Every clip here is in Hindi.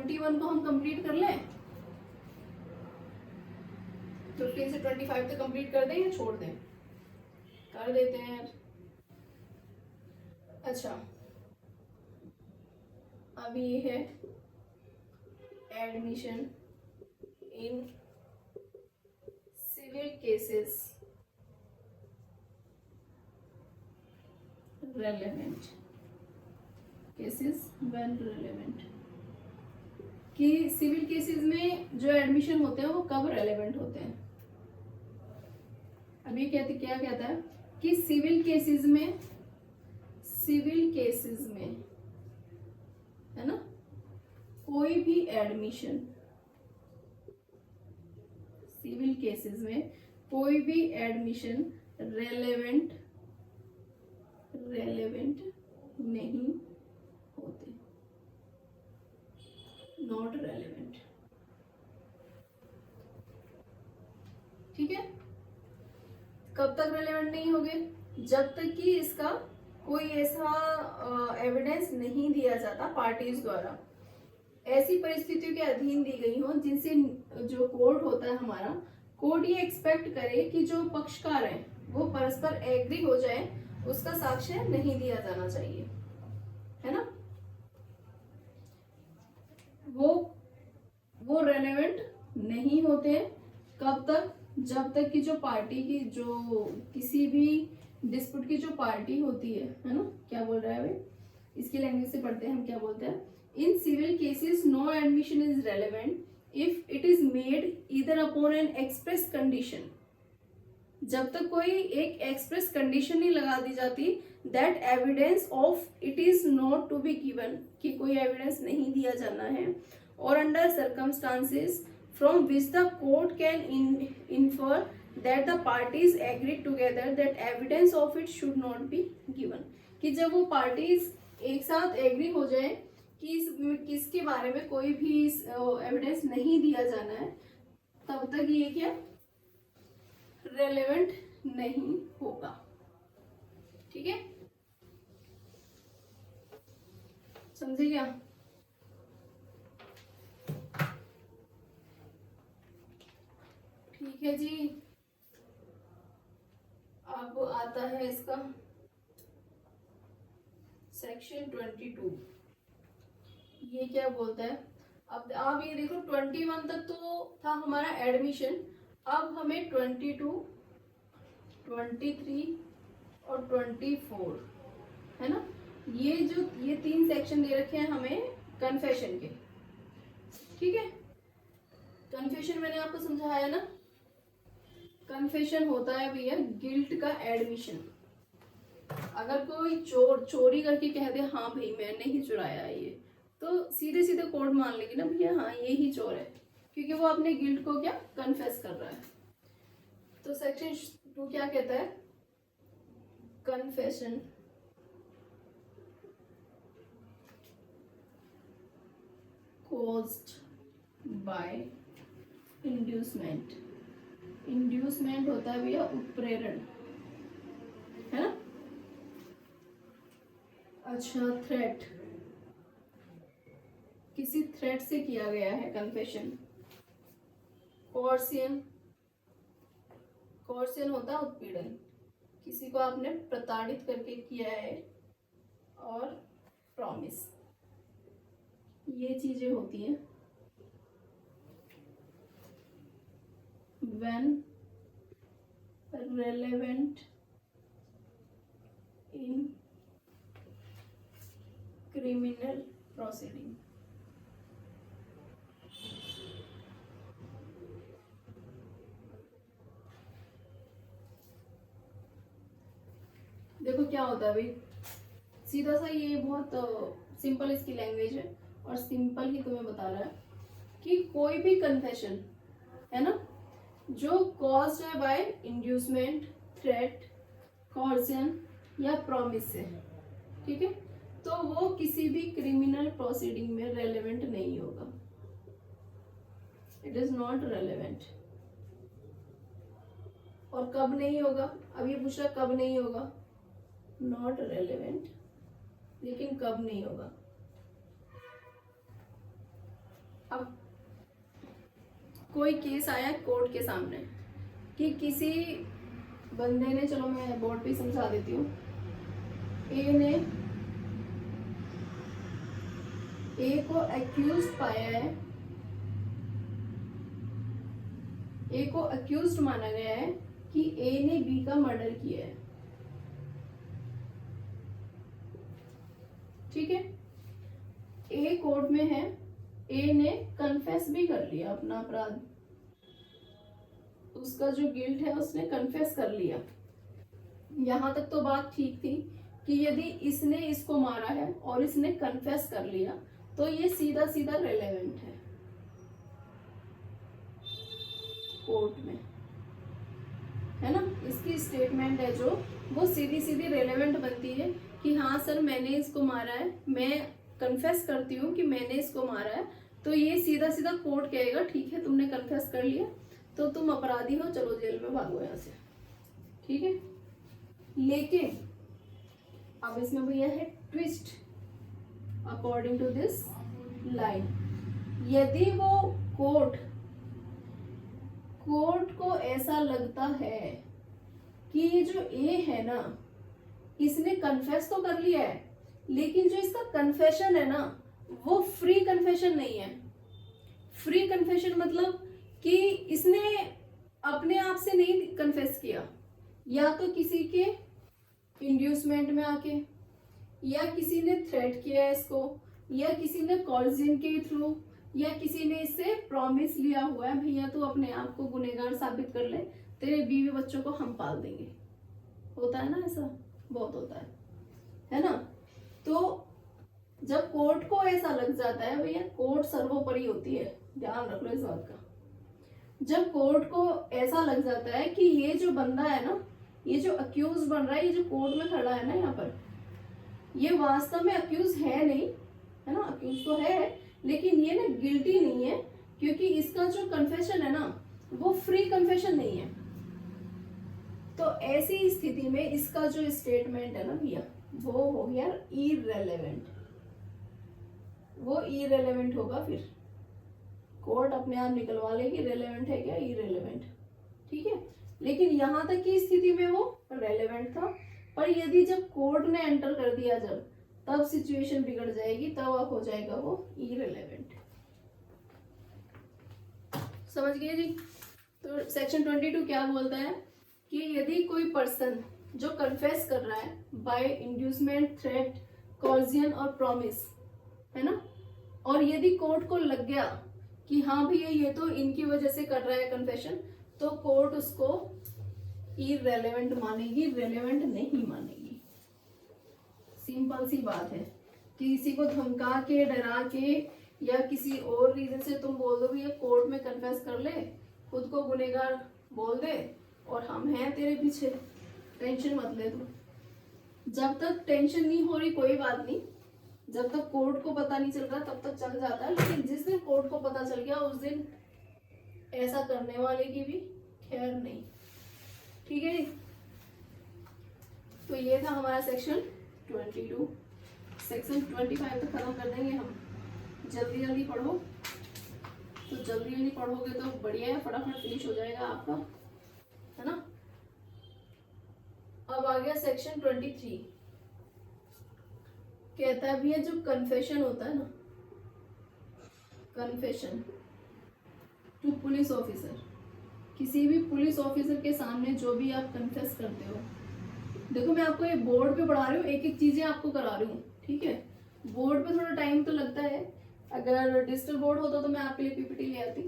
21 को हम कंप्लीट कर लें, 15 से 25 तक कंप्लीट कर दें या छोड़ दें? कर देते हैं यार। अच्छा, अब ये है admission in civil cases relevant cases when relevant, कि सिविल केसेस में जो एडमिशन होते हैं वो कब रेलेवेंट होते हैं। अब ये क्या कहता है कि सिविल केसेस में है ना, कोई भी एडमिशन, सिविल केसेस में कोई भी एडमिशन रेलेवेंट नहीं होते, नॉट रेलेवेंट। ठीक है, कब तक रेलेवेंट नहीं होंगे? जब तक कि इसका कोई ऐसा एविडेंस नहीं दिया जाता पार्टीज द्वारा, ऐसी परिस्थितियों के अधीन दी गई हो जिनसे जो कोर्ट होता है हमारा, कोर्ट ये एक्सपेक्ट करे कि जो पक्षकार हैं वो परस्पर एग्री हो जाए, उसका साक्ष्य नहीं दिया जाना चाहिए, है ना। वो रेलेवेंट नहीं होते। कब तक? जब तक कि जो पार्टी की, जो किसी भी डिस्प्यूट की जो पार्टी होती है ना, क्या बोल रहा है भाई, इसकी लैंग्वेज से पढ़ते हैं हम, क्या बोलते हैं, in civil cases no admission is relevant if it is made either upon an express condition, जब तक कोई एक एक्सप्रेस कंडीशन नहीं लगा दी जाती that evidence of it is not to be given, कि कोई एविडेंस नहीं दिया जाना है, और under circumstances from which the court can infer that the parties agreed together that evidence of it should not be given, कि जब वो पार्टीज एक साथ एग्री हो जाए कि किसके बारे में कोई भी एविडेंस नहीं दिया जाना है, तब तक ये क्या रेलेवेंट नहीं होगा। ठीक है, समझे क्या? ठीक है जी, अब आता है इसका सेक्शन 22। ये क्या बोलता है? अब आप ये देखो 21 तक तो था हमारा एडमिशन, अब हमें 22, 23 और 24 है ना, ये 3 सेक्शन दे रखे हैं हमें कन्फेशन के। ठीक है, कन्फेशन मैंने आपको समझाया ना, कन्फेशन होता है भैया गिल्ट का एडमिशन। अगर कोई चोरी करके कह दे हाँ भाई मैंने ही चुराया है ये, तो सीधे सीधे कोर्ट मान लेगी ना भैया हाँ ये ही चोर है, क्योंकि वो अपने गिल्ट को क्या कन्फेस कर रहा है। तो सेक्शन 2 क्या कहता है? Confession caused by inducement। Inducement होता है भैया उत्प्रेरण, है ना। अच्छा, थ्रेट, किसी थ्रेट से किया गया है कन्फेशन। कोर्सियन, कोर्सियन होता है उत्पीड़न, किसी को आपने प्रताड़ित करके किया है, और प्रॉमिस, ये चीजें होती हैं when relevant in criminal proceeding। देखो क्या होता है भाई, सीधा सा ये बहुत सिंपल इसकी लैंग्वेज है, और सिंपल ही तुम्हें बता रहा है कि कोई भी कन्फेशन है ना जो कॉज्ड है बाय इंड्यूसमेंट, थ्रेट, कोर्सन या प्रॉमिस से, ठीक है, तो वो किसी भी क्रिमिनल प्रोसीडिंग में रेलेवेंट नहीं होगा, इट इज नॉट रेलेवेंट। और कब नहीं होगा? अब ये पूछ रहा कब नहीं होगा, नॉट रेलेवेंट, लेकिन कब नहीं होगा? अब कोई केस आया कोर्ट के सामने कि किसी बंदे ने, चलो मैं बोर्ड पे समझा देती हूँ, ए को एक्यूज्ड पाया है, ए को एक्यूज्ड माना गया है कि ए ने बी का मर्डर किया है। ठीक है, ए कोर्ट में है, ए ने कन्फेस भी कर लिया अपना अपराध, उसका जो गिल्ट है उसने कन्फेस कर लिया। यहां तक तो बात ठीक थी कि यदि इसने इसको मारा है और इसने कन्फेस कर लिया तो ये सीधा सीधा रेलेवेंट है कोर्ट में, है ना। इसकी स्टेटमेंट है जो वो सीधी सीधी रेलेवेंट बनती है कि हाँ सर मैंने इसको मारा है, मैं कन्फेस करती हूँ कि मैंने इसको मारा है, तो ये सीधा सीधा कोर्ट कहेगा ठीक है तुमने कन्फेस कर लिया तो तुम अपराधी हो, चलो जेल में भागो यहाँ से। ठीक है, लेकिन अब इसमें भैया है twist. According to this line, यदि वो कोर्ट को ऐसा लगता है कि ये जो ए है ना इसने कन्फेस तो कर लिया है, लेकिन जो इसका कन्फेशन है ना वो फ्री कन्फेशन नहीं है। फ्री कन्फेशन मतलब कि इसने अपने आप से नहीं कन्फेस किया, या तो किसी के इंड्यूसमेंट में आके, या किसी ने थ्रेट किया है इसको, या किसी ने कॉर्जिन के थ्रू, या किसी ने इससे प्रॉमिस लिया हुआ है भैया तू अपने आप को गुनहगार साबित कर ले, तेरे बीवी बच्चों को हम पाल देंगे। होता है ना ऐसा, बहुत होता है ना। तो जब कोर्ट को ऐसा लग जाता है, भैया कोर्ट सर्वोपरि होती है, ध्यान रख लो इस बात का। जब कोर्ट को ऐसा लग जाता है कि ये जो बंदा है ना, ये जो अक्यूज बन रहा है, ये जो कोर्ट में खड़ा है ना यहाँ पर, ये वास्तव में अक्यूज है नहीं, है ना, अक्यूज तो है लेकिन ये ना गिल्टी नहीं है, क्योंकि इसका जो कन्फेशन है ना वो फ्री कन्फेशन नहीं है। तो ऐसी स्थिति में इसका जो स्टेटमेंट है ना भैया वो हो गया इररेलेवेंट, वो इररेलेवेंट होगा। फिर कोर्ट अपने आप निकलवा लेगी रेलेवेंट है क्या इररेलेवेंट। ठीक है, लेकिन यहां तक की स्थिति में वो रेलेवेंट था, पर यदि जब कोर्ट ने एंटर कर दिया जब, तब सिचुएशन बिगड़ जाएगी, तब अब हो जाएगा वो इररेलेवेंट। समझ गए जी। तो सेक्शन 22 क्या बोलता है कि यदि कोई पर्सन जो कन्फेस कर रहा है बाय इंड्यूसमेंट, थ्रेट, कॉर्जियन और प्रॉमिस, है ना, और यदि कोर्ट को लग गया कि हाँ भैया ये तो इनकी वजह से कर रहा है कन्फेशन, तो कोर्ट उसको इररेलेवेंट मानेगी, रेलेवेंट नहीं मानेगी। सिंपल सी बात है। किसी को धमका के, डरा के या किसी और रीजन से तुम बोल दो भैया कोर्ट में कन्फेस कर ले, खुद को गुनहगार बोल दे और हम हैं तेरे पीछे, टेंशन मत ले तू। जब तक टेंशन नहीं हो रही कोई बात नहीं, जब तक कोर्ट को पता नहीं चल रहा तब तक चल जाता है, लेकिन जिस दिन कोर्ट को पता चल गया उस दिन ऐसा करने वाले की भी खैर नहीं। ठीक है, तो ये था हमारा सेक्शन 22। सेक्शन 25 तक खत्म कर देंगे हम। जल्दी जल्दी पढ़ो, तो जल्दी जल्दी पढ़ोगे तो बढ़िया है, फटाफट फिनिश हो जाएगा आपका, है ना। अब आ गया सेक्शन 23। कहता है भैया जो कन्फेशन होता है ना, कन्फेशन टू पुलिस ऑफिसर, किसी भी पुलिस ऑफिसर के सामने जो भी आप कन्फेस करते हो, देखो मैं आपको ये बोर्ड पे पढ़ा रही हूँ, एक एक चीजें आपको करा रही हूँ। ठीक है, बोर्ड पे थोड़ा टाइम तो लगता है, अगर डिजिटल बोर्ड होता तो मैं आपके लिए पीपीटी ले आती,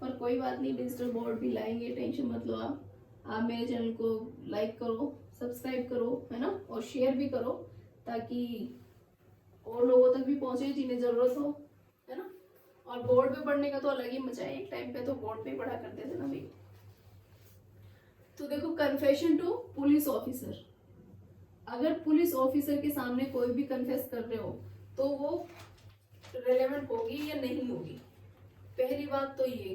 पर कोई बात नहीं, डिजिटल बोर्ड भी लाएंगे, टेंशन मत लो आप मेरे चैनल को लाइक करो, सब्सक्राइब करो, है ना, और शेयर भी करो ताकि और लोगों तक भी पहुंचे जिन्हें जरूरत हो, है ना। और बोर्ड पे पढ़ने का तो अलग ही मजा है, एक टाइम पे तो बोर्ड पे पढ़ा करते थे ना भाई। तो देखो, कन्फेशन टू पुलिस ऑफिसर, अगर पुलिस ऑफिसर के सामने कोई भी कन्फेस कर रहे हो तो वो रेलेवेंट होगी या नहीं होगी। पहली बात तो ये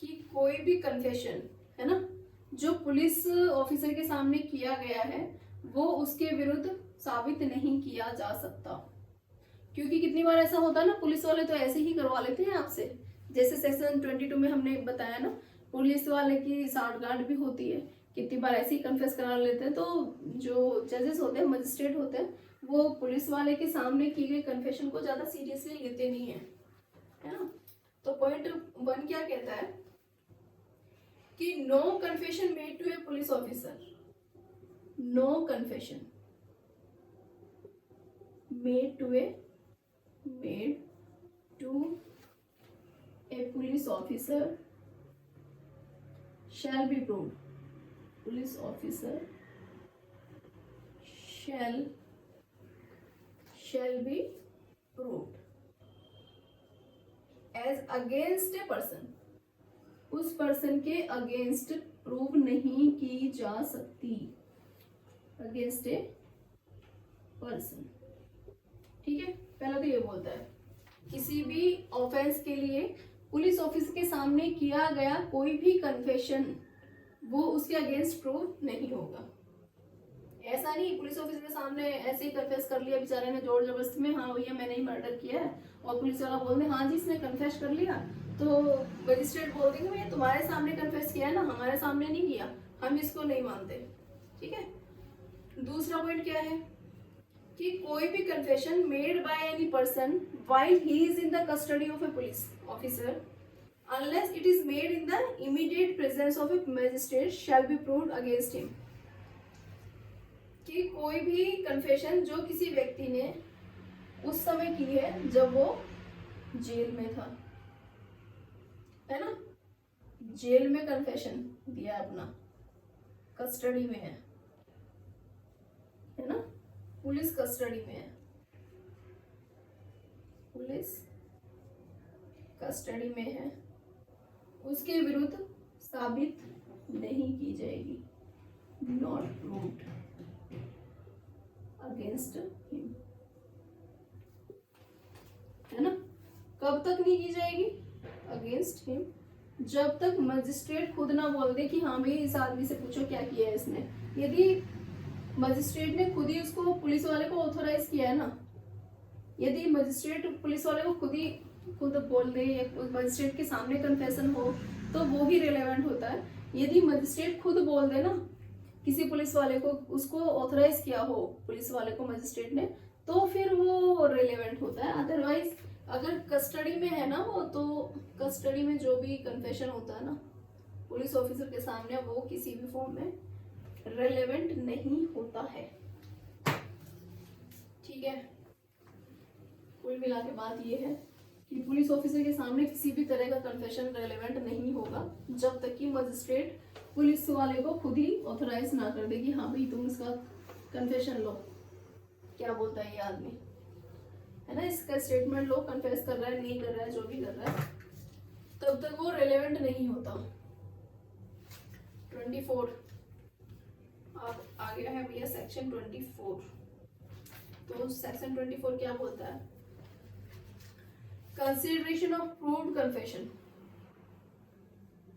कि कोई भी कन्फेशन, है ना, जो पुलिस ऑफिसर के सामने किया गया है वो उसके विरुद्ध साबित नहीं किया जा सकता, क्योंकि कितनी बार ऐसा होता है ना, पुलिस वाले तो ऐसे ही करवा लेते हैं आपसे, जैसे सेक्शन 22 में हमने बताया ना, पुलिस वाले की साठगांठ भी होती है, कितनी बार ऐसे ही कन्फेस करा लेते हैं। तो जो जजेस होते हैं, मजिस्ट्रेट होते हैं, वो पुलिस वाले के सामने की गई कन्फेशन को ज्यादा सीरियसली लेते नहीं है, है ना। तो पॉइंट 1 क्या कहता है कि no confession made to a police officer, no confession made to a police officer shall be proved, police officer shall be proved as against a person, उस पर्सन के अगेंस्ट प्रूव नहीं की जा सकती, अगेंस्ट ए पर्सन। ठीक है, पहला तो ये बोलता है किसी भी ऑफेंस के लिए पुलिस ऑफिसर के सामने किया गया कोई भी कन्फेशन वो उसके अगेंस्ट प्रूव नहीं होगा। ऐसा नहीं पुलिस ऑफिसर के सामने ऐसे ही कन्फेस कर लिया बेचारे ने जोर जबरदस्ती में, हाँ भैया मैंने ही मर्डर किया है, और पुलिस वाला बोल दे हाँ जी इसने कन्फेस कर लिया, तो मजिस्ट्रेट बोल देंगे भैया तुम्हारे सामने कन्फेस किया है ना, हमारे सामने नहीं किया, हम इसको नहीं मानते। ठीक है, दूसरा पॉइंट क्या है कि कोई भी confession made by any person while he is in the custody of A police officer unless it is made in the immediate presence of A magistrate shall be proved against him. कि कोई भी कन्फेशन जो किसी व्यक्ति ने उस समय की है जब वो जेल में था, है ना, जेल में कन्फेशन दिया अपना, कस्टडी में है ना, पुलिस कस्टडी में है, पुलिस कस्टडी में है, उसके विरुद्ध साबित नहीं की जाएगी, नॉट प्रूव्ड अगेंस्ट हिम, है ना। कब तक नहीं की जाएगी अगेंस्ट हिम, जब तक मजिस्ट्रेट खुद ना बोल दे कि हाँ भाई इस आदमी से पूछो क्या किया है इसने। यदि मजिस्ट्रेट ने खुद ही उसको पुलिस वाले को ऑथोराइज किया है ना, यदि मजिस्ट्रेट पुलिस वाले को खुद बोल दे या मजिस्ट्रेट के सामने कन्फेशन हो तो वो ही रिलेवेंट होता है। यदि मजिस्ट्रेट खुद बोल दे ना किसी पुलिस वाले को, उसको ऑथराइज किया हो पुलिस वाले को मजिस्ट्रेट ने, तो फिर वो रिलेवेंट होता है। अदरवाइज अगर कस्टडी में है ना वो, तो कस्टडी में जो भी कन्फेशन होता है ना पुलिस ऑफिसर के सामने, वो किसी भी फॉर्म में रेलेवेंट नहीं होता है। ठीक है, कुल मिला के बात ये है कि पुलिस ऑफिसर के सामने किसी भी तरह का कन्फेशन रेलेवेंट नहीं होगा जब तक कि मजिस्ट्रेट पुलिस वाले को खुद ही ऑथराइज ना कर दे कि हाँ भाई तुम इसका कन्फेशन लो, क्या बोलता है ये आदमी, है ना, इसका स्टेटमेंट लो, कन्फेस कर रहा है नहीं कर रहा है, जो भी कर रहा है, तब तक वो रेलेवेंट नहीं होता। 24 अब आ गया है भैया सेक्शन 24। तो सेक्शन 24 क्या बोलता है, consideration of proved confession,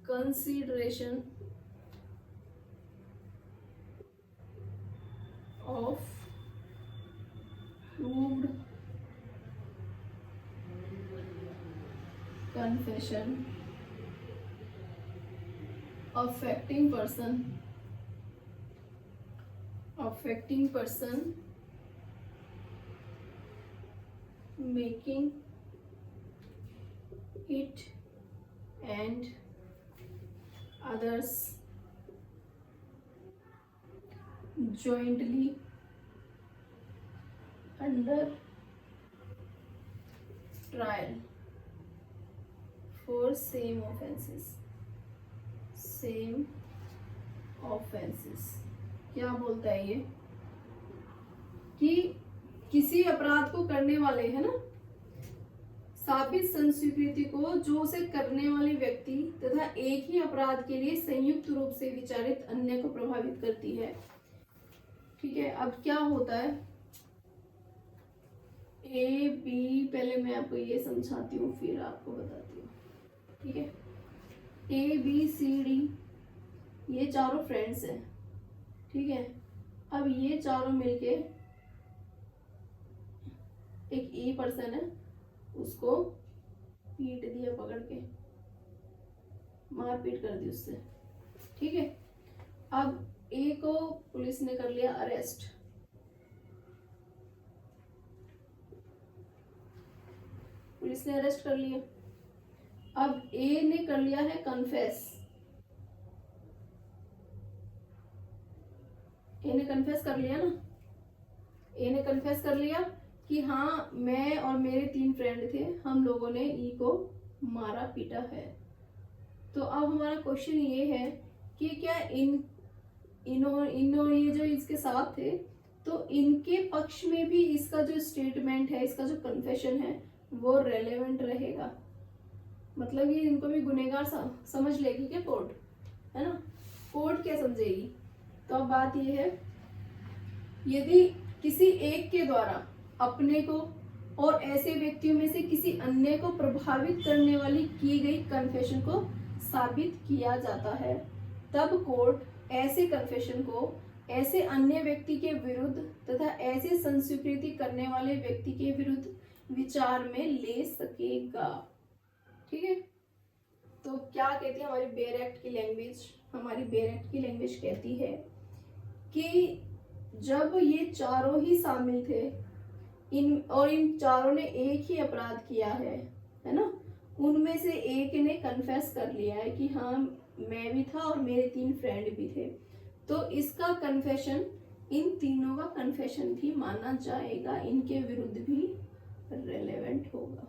consideration of proved confession affecting person making it and others jointly under trial for same offenses, same offenses। क्या बोलता है ये कि किसी अपराध को करने वाले, है ना, साबित संस्वीकृति को जो उसे करने वाले व्यक्ति तथा एक ही अपराध के लिए संयुक्त रूप से विचारित अन्य को प्रभावित करती है। ठीक है, अब क्या होता है ए बी, पहले मैं आपको ये समझाती हूँ फिर आपको बताती हूँ। ठीक है, ए बी सी डी ये चारों फ्रेंड्स हैं। ठीक है, अब ये चारों मिलके एक ई पर्सन है, उसको पीट दिया, पकड़ के मारपीट कर दी उससे, ठीक है। अब ए को पुलिस ने कर लिया अरेस्ट, पुलिस ने अरेस्ट कर लिया। अब ए ने कर लिया है कन्फेस, ए ने कन्फेस कर लिया ना, ए ने कन्फेस कर लिया कि हाँ मैं और मेरे 3 फ्रेंड थे, हम लोगों ने ई को मारा पीटा है। तो अब हमारा क्वेश्चन ये है कि क्या इनो ये जो इसके साथ थे, तो इनके पक्ष में भी इसका जो स्टेटमेंट है, इसका जो कन्फेशन है वो रेलेवेंट रहेगा, मतलब ये इनको भी गुनहगार समझ लेगी क्या कोर्ट, है ना, कोर्ट क्या समझेगी। तो अब बात ये है, यदि किसी एक के द्वारा अपने को और ऐसे व्यक्तियों में से किसी अन्य को प्रभावित करने वाली की गई कन्फेशन को साबित किया जाता है, तब कोर्ट ऐसे कन्फेशन को ऐसे अन्य व्यक्ति के विरुद्ध तथा ऐसे संस्वीकृति करने वाले व्यक्ति के विरुद्ध विचार में ले सकेगा, ठीक है। तो क्या कहती है हमारी बेयर एक्ट की लैंग्वेज, हमारी बेयर एक्ट की लैंग्वेज कहती है कि जब ये चारों ही शामिल थे, इन चारों ने एक ही अपराध किया है ना, उनमें से एक ने कन्फेस कर लिया है कि हाँ मैं भी था और मेरे 3 फ्रेंड भी थे, तो इसका कन्फेशन, इन तीनों का कन्फेशन भी माना जाएगा, इनके विरुद्ध भी रेलेवेंट होगा,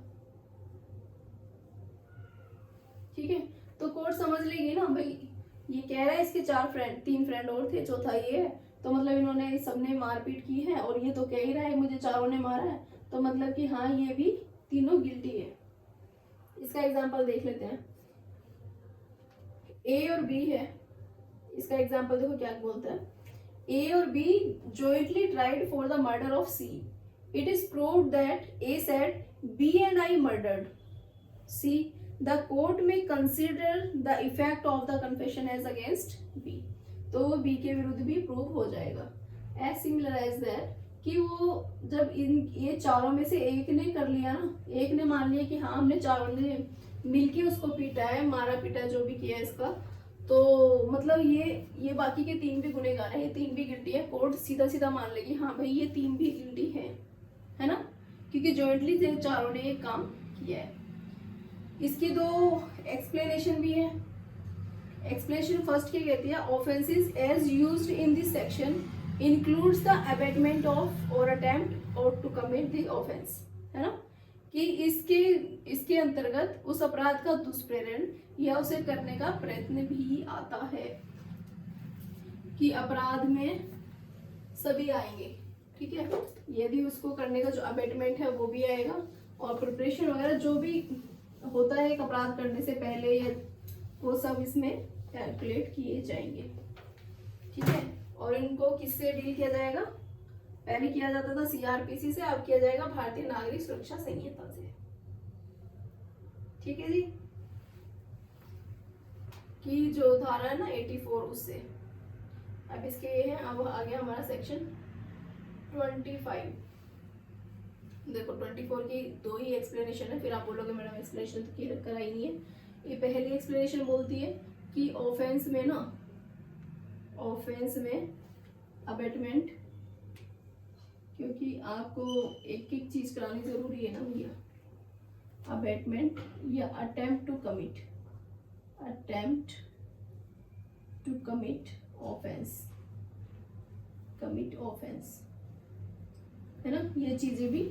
ठीक है। तो कोर्ट समझ लेगी ना भाई, ये कह रहा है इसके 3 फ्रेंड और थे, चौथा ये है, तो मतलब इन्होंने सबने मारपीट की है, और ये तो कह ही रहा है मुझे चारों ने मारा है, तो मतलब कि हाँ ये भी तीनों गिल्टी है। इसका एग्जांपल देख लेते हैं, ए और बी है, इसका एग्जांपल देखो क्या बोलता है, ए और B jointly tried for the murder of C. It is proved that A said B and I murdered C. The court may consider the effect of the confession as against B. तो वो B के विरुद्ध भी प्रूव हो जाएगा। As similar as that, कि वो जब ये चारों में से एक ने कर लिया ना, एक ने मान लिया कि हाँ हमने चारों ने मिलके उसको पीटा है, मारा पीटा जो भी किया इसका, तो मतलब ये बाकी के 3 भी गुनहगार हैं, ये 3 भी गिल्टी है, कोर्ट सीधा सीधा मान लेगी हाँ भाई ये 3 भी गिल्टी है ना, क्योंकि जॉइंटली चारों ने एक काम किया है। इसकी 2 एक्सप्लेनेशन भी है। एक्सप्लेनेशन फर्स्ट क्या कहती है, offences as used in this section includes the abetment of or attempt और टू कमिट द ऑफेंस, है ना, कि इसके अंतर्गत उस अपराध का दुष्प्रेरण या उसे करने का प्रयत्न भी आता है, कि अपराध में सभी आएंगे, ठीक है। यदि उसको करने का जो अबेटमेंट है वो भी आएगा, और प्रिपरेशन वगैरह जो भी होता है एक अपराध करने से पहले, या वो सब इसमें कैलकुलेट किए जाएंगे, ठीक है। और इनको किससे डील किया जाएगा, पहले किया जाता था सीआरपीसी से, अब किया जाएगा भारतीय नागरिक सुरक्षा संहिता से, ठीक है जी। कि जो धारा है ना 84 उससे। अब इसके ये है, अब आ गया हमारा सेक्शन 25। देखो 24 की 2 ही एक्सप्लेनेशन है, फिर आप बोलोगे मैडम एक्सप्लेनेशन तो क्लियर कराई नहीं है। ये पहली एक्सप्लेनेशन बोलती है कि ऑफेंस में अबेटमेंट, क्योंकि आपको एक एक चीज करानी जरूरी है ना भैया, अबेटमेंट या अटेम्प्ट टू कमिट ऑफेंस, है ना, ये चीजें भी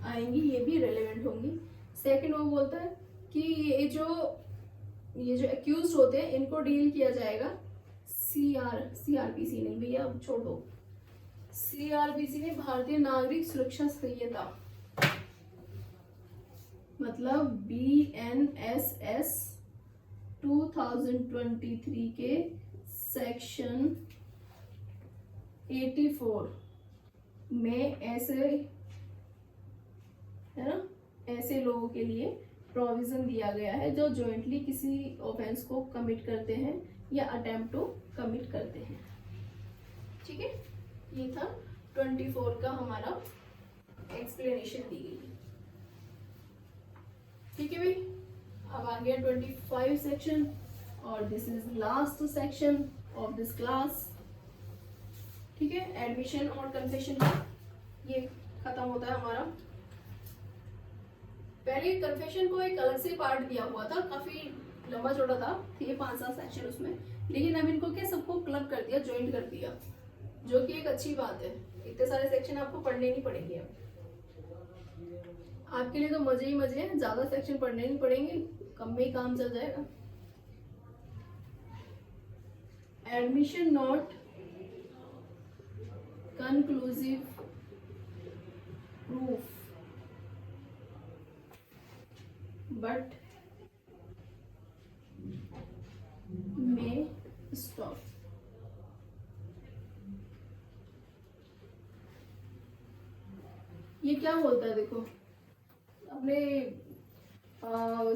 आएंगी, ये भी रेलेवेंट होंगी। सेकंड वो बोलता है कि ये जो एक्यूज होते हैं इनको डील किया जाएगा सीआरपीसी नहीं भैया, अब छोड़ दो, सीआरपीसी ने भारतीय नागरिक सुरक्षा संहिता, मतलब BNSS 2023 के सेक्शन 84 में ऐसे लोगों के लिए प्रोविजन दिया गया है जो जॉइंटली किसी ऑफेंस को कमिट करते हैं या अटेम्प्ट टू कमिट करते हैं, ठीक है। ये था 24 का हमारा एक्सप्लेनेशन दी गई है। ठीक है भाई, अब आ गया 25 सेक्शन और this is last section of this class. ठीक है, एडमिशन और कन्फेशन का ये खत्म होता है हमारा। पहले कन्फेशन को एक अलग से पार्ट दिया हुआ था, काफी लंबा चौड़ा था, थे 5-7 सेक्शन उसमें, लेकिन अब इनको क्या सबको क्लब कर दिया, ज्वाइंट कर दिया, जो कि एक अच्छी बात है। इतने सारे सेक्शन आपको पढ़ने नहीं पड़ेंगे अब, आपके लिए तो मजे ही मजे हैं, ज्यादा सेक्शन पढ़ने नहीं पड़ेंगे, कम में ही काम चल जाएगा। Admission not conclusive proof but may stop। ये क्या बोलता है देखो, अपने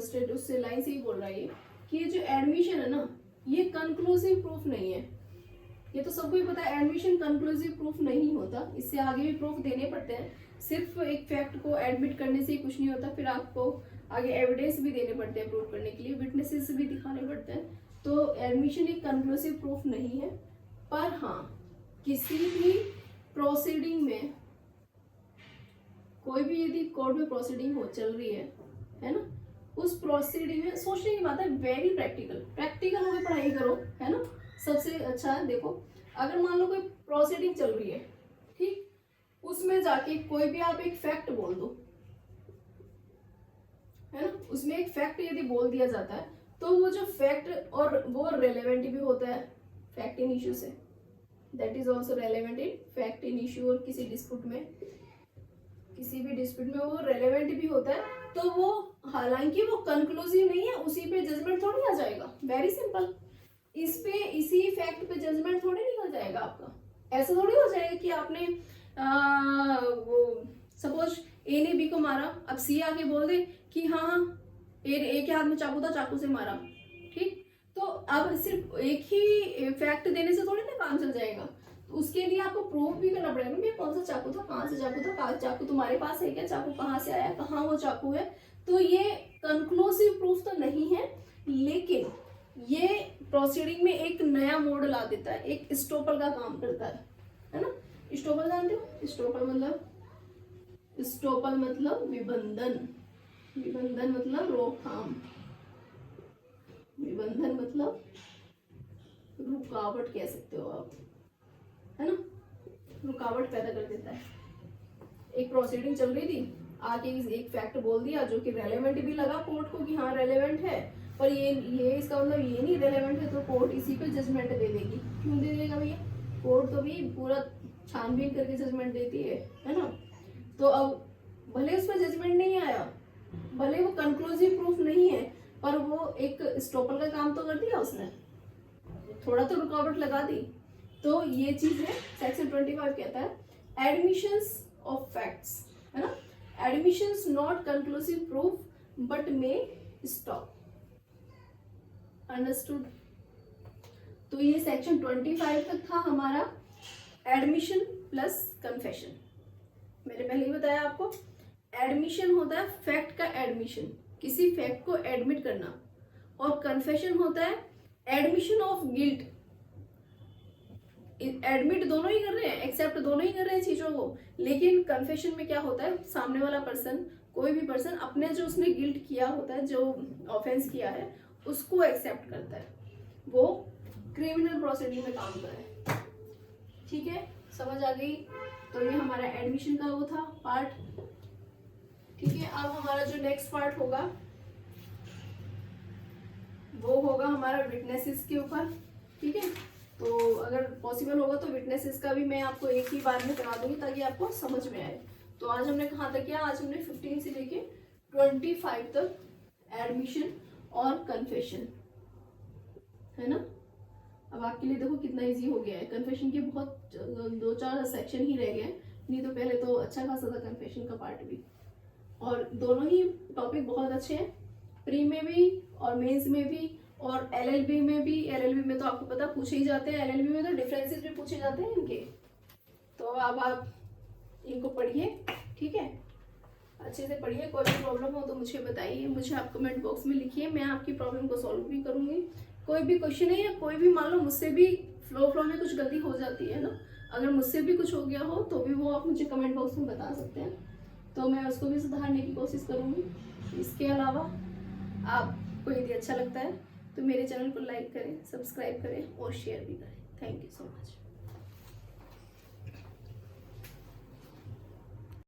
स्टेटस से लाइन से ही बोल रहा है ये कि ये जो एडमिशन है ना, ये कंक्लूसिव प्रूफ नहीं है। ये तो सबको ही पता है एडमिशन कंक्लूसिव प्रूफ नहीं होता, इससे आगे भी प्रूफ देने पड़ते हैं। सिर्फ एक फैक्ट को एडमिट करने से ही कुछ नहीं होता, फिर आपको आगे एविडेंस भी देने पड़ते हैं प्रूफ करने के लिए, विटनेसेस भी दिखाने पड़ते हैं। तो एडमिशन एक कंक्लूसिव प्रूफ नहीं है, पर हाँ किसी भी प्रोसीडिंग में, कोई भी यदि कोर्ट में प्रोसीडिंग हो चल रही है ना, उस प्रोसीडिंग में सोचने की बात है, वेरी प्रैक्टिकल होकर पढ़ाई करो, है ना, सबसे अच्छा है। देखो अगर मान लो कोई प्रोसीडिंग चल रही है, ठीक, उसमें जाके कोई भी आप एक फैक्ट बोल दो, है ना, उसमें एक फैक्ट यदि बोल दिया जाता है तो वो जो फैक्ट, और वो रेलेवेंट भी होता है फैक्ट इन इश्यू से, that is also relevant in fact in issue, और किसी डिस्प्यूट में, किसी भी डिस्प्यूट में वो रेलेवेंट भी होता है, तो वो हालांकि वो कंक्लूसिव नहीं है, उसी पे जजमेंट थोड़ी आ जाएगा, वेरी सिंपल, इस पे इसी फैक्ट पे जजमेंट थोड़ी निकल जाएगा आपका। ऐसा थोड़ी हो जाएगा कि आपने वो सपोज ए ने बी को मारा, अब सी आके बोल दे कि हाँ ए के हाथ में चाकू था, चाकू से मारा, ठीक, तो अब सिर्फ एक ही फैक्ट देने से थोड़ी ना काम चल जाएगा, तो उसके लिए आपको प्रूफ भी करना पड़ेगा ना, कौन सा चाकू था, कहाँ से चाकू था, चाकू तुम्हारे पास है क्या, चाकू कहाँ से आया, कहाँ वो चाकू है। तो ये कंक्लूसिव प्रूफ तो नहीं है, लेकिन ये प्रोसीडिंग में एक नया मोड ला देता है, एक स्टॉपर का काम करता है ना। स्टॉपर जानते हो, स्टॉपर मतलब विबंधन, विबंधन मतलब रोकथाम, विबंधन मतलब रुकावट कह सकते हो आप, है ना, रुकावट पैदा कर देता है। एक प्रोसीडिंग चल रही थी, आके एक फैक्ट बोल दिया जो कि रेलेवेंट भी लगा कोर्ट को कि हाँ रेलेवेंट है, पर ये इसका मतलब ये नहीं रेलेवेंट है, तो कोर्ट इसी पे जजमेंट दे देगी। क्यों दे देगा भैया, कोर्ट तो भी पूरा छानबीन करके जजमेंट देती है ना। तो अब भले उस पर जजमेंट नहीं आया, भले वो कंक्लूसिव प्रूफ नहीं है, पर वो एक स्टॉपर का काम तो कर दिया उसने, थोड़ा तो रुकावट लगा दी। तो ये चीज है, सेक्शन 25 कहता है एडमिशंस ऑफ फैक्ट्स, है ना, admissions not conclusive proof but may stop, understood. तो ये सेक्शन 25 तक था हमारा एडमिशन प्लस कन्फेशन। मैंने पहले ही बताया आपको, एडमिशन होता है फैक्ट का एडमिशन, किसी फैक्ट को एडमिट करना, और कन्फेशन होता है एडमिशन ऑफ गिल्ट। एडमिट दोनों ही कर रहे हैं, एक्सेप्ट दोनों ही कर रहे हैं चीजों को, लेकिन कन्फेशन में क्या होता है, सामने वाला पर्सन, कोई भी पर्सन अपने जो उसने गिल्ट किया होता है, जो ऑफेंस किया है, उसको एक्सेप्ट करता है, वो क्रिमिनल प्रोसीडिंग में काम कर रहा है। ठीक है, समझ आ गई। तो ये हमारा एडमिशन का वो था पार्ट। ठीक है, अब हमारा जो नेक्स्ट पार्ट होगा वो होगा हमारा विटनेसेस के ऊपर। ठीक है, तो अगर पॉसिबल होगा तो विटनेसेस का भी मैं आपको एक ही बार में करा दूंगी ताकि आपको समझ में आए। तो आज हमने कहाँ तक किया, आज हमने 15 से लेके 25 तक एडमिशन और कन्फेशन, है ना। अब आपके लिए देखो कितना इजी हो गया है, कन्फेशन के बहुत 2-4 सेक्शन ही रह गए, नहीं तो पहले तो अच्छा खासा था कन्फेशन का पार्ट भी। और दोनों ही टॉपिक बहुत अच्छे हैं, प्री में भी और मेंस में भी और एलएलबी में भी। एलएलबी में तो आपको पता पूछे ही जाते हैं, एलएलबी में तो डिफरेंसेस भी पूछे जाते हैं इनके, तो अब आप इनको पढ़िए। ठीक है, अच्छे से पढ़िए। कोई भी प्रॉब्लम हो तो मुझे बताइए, मुझे आप कमेंट बॉक्स में लिखिए, मैं आपकी प्रॉब्लम को सॉल्व भी करूँगी। कोई भी क्वेश्चन है या कोई भी मान लो मुझसे भी फ्लो में कुछ गलती हो जाती है ना, अगर मुझसे भी कुछ हो गया हो तो भी वो आप मुझे कमेंट बॉक्स में बता सकते हैं, तो मैं उसको भी सुधारने की कोशिश करूँगी। इसके अलावा आपको यदि अच्छा लगता है तो मेरे चैनल को लाइक करें, सब्सक्राइब करें और शेयर भी करें। Thank you so much.